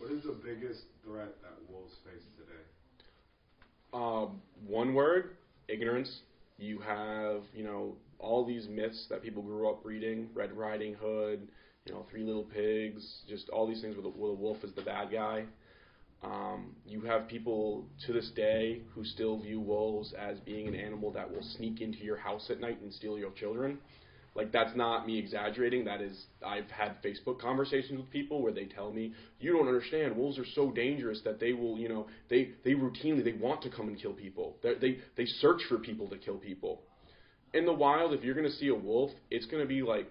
What is the biggest threat that wolves face today? One word, ignorance. You have, all these myths that people grew up reading, Red Riding Hood, Three Little Pigs, just all these things where the wolf is the bad guy. You have people to this day who still view wolves as being an animal that will sneak into your house at night and steal your children. Like, that's not me exaggerating. That is, I've had Facebook conversations with people where they tell me, you don't understand, wolves are so dangerous that they will, they routinely, they want to come and kill people. They search for people to kill people. In the wild, if you're going to see a wolf, it's going to be like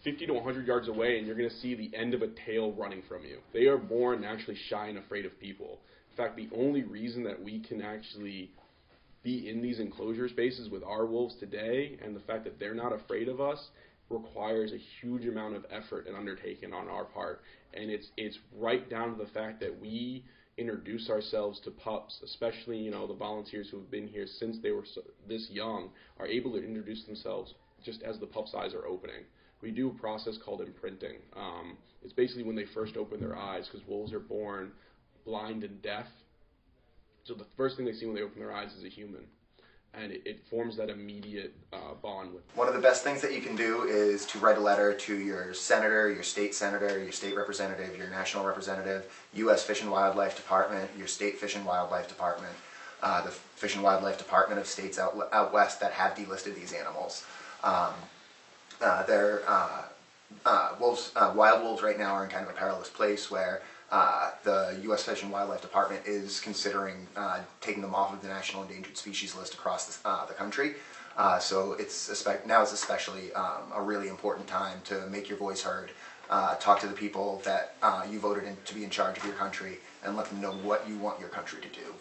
50 to 100 yards away, and you're going to see the end of a tail running from you. They are born naturally shy and afraid of people. In fact, the only reason that we can actually be in these enclosure spaces with our wolves today, and the fact that they're not afraid of us, requires a huge amount of effort and undertaking on our part. And it's right down to the fact that we introduce ourselves to pups, especially the volunteers who have been here since they were this young, are able to introduce themselves just as the pup's eyes are opening. We do a process called imprinting. It's basically when they first open their eyes, because wolves are born blind and deaf. So the first thing they see when they open their eyes is a human. And it forms that immediate bond with them. One of the best things that you can do is to write a letter to your senator, your state representative, your national representative, U.S. Fish and Wildlife Department, your state Fish and Wildlife Department, the Fish and Wildlife Department of states out west that have delisted these animals. Wild wolves right now are in kind of a perilous place where the U.S. Fish and Wildlife Department is considering taking them off of the National Endangered Species List across the country. So now is especially a really important time to make your voice heard. Talk to the people that you voted in to be in charge of your country, and let them know what you want your country to do.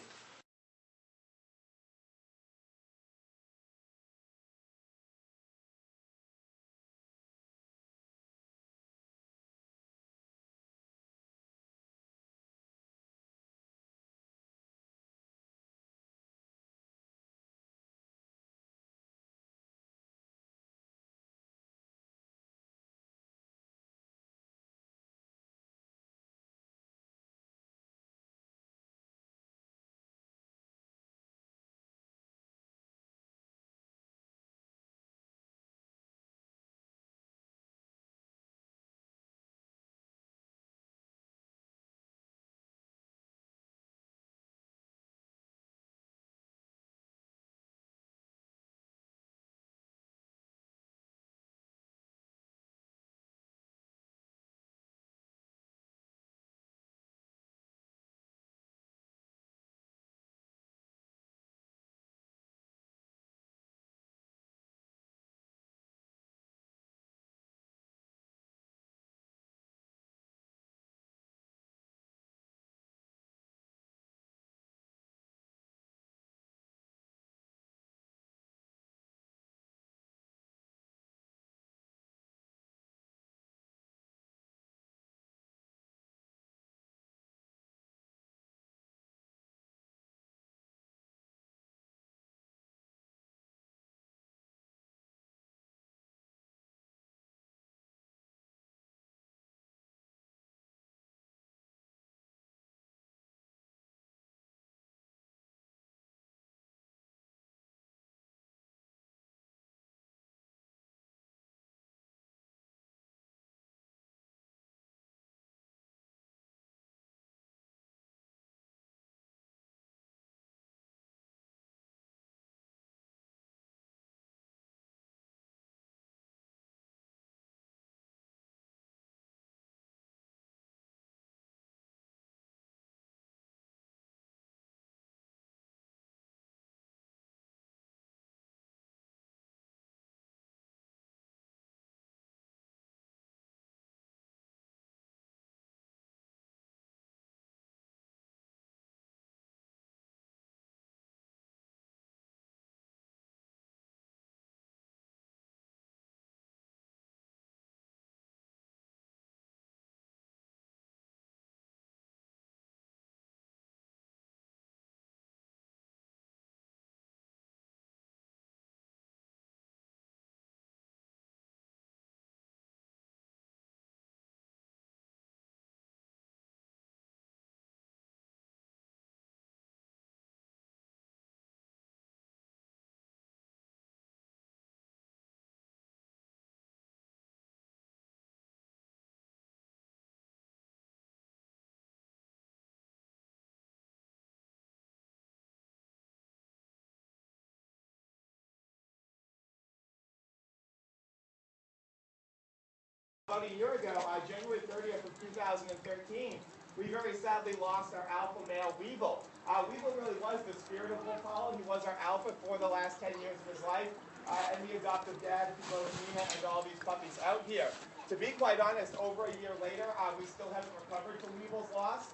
About a year ago, January 30th of 2013, we very sadly lost our alpha male Weevil. Weevil really was the spirit of Wolf Hollow. He was our alpha for the last 10 years of his life, and the adoptive dad to both Nina and all these puppies out here. To be quite honest, over a year later, we still haven't recovered from Weevil's loss.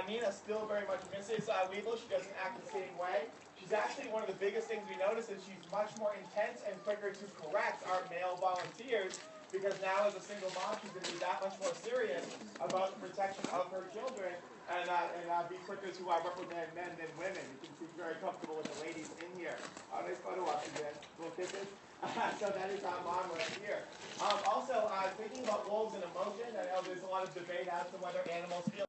Nina still very much misses Weevil. She doesn't act the same way. She's actually one of the biggest things we notice is she's much more intense and quicker to correct our male volunteers, because now as a single mom, she's going to be that much more serious about the protection of her children and be quicker to reprimand men than women. You can see she's very comfortable with the ladies in here. Nice photo op again. Little kisses. So that is our mom right here. Also, thinking about wolves and emotion, I know there's a lot of debate as to whether animals feel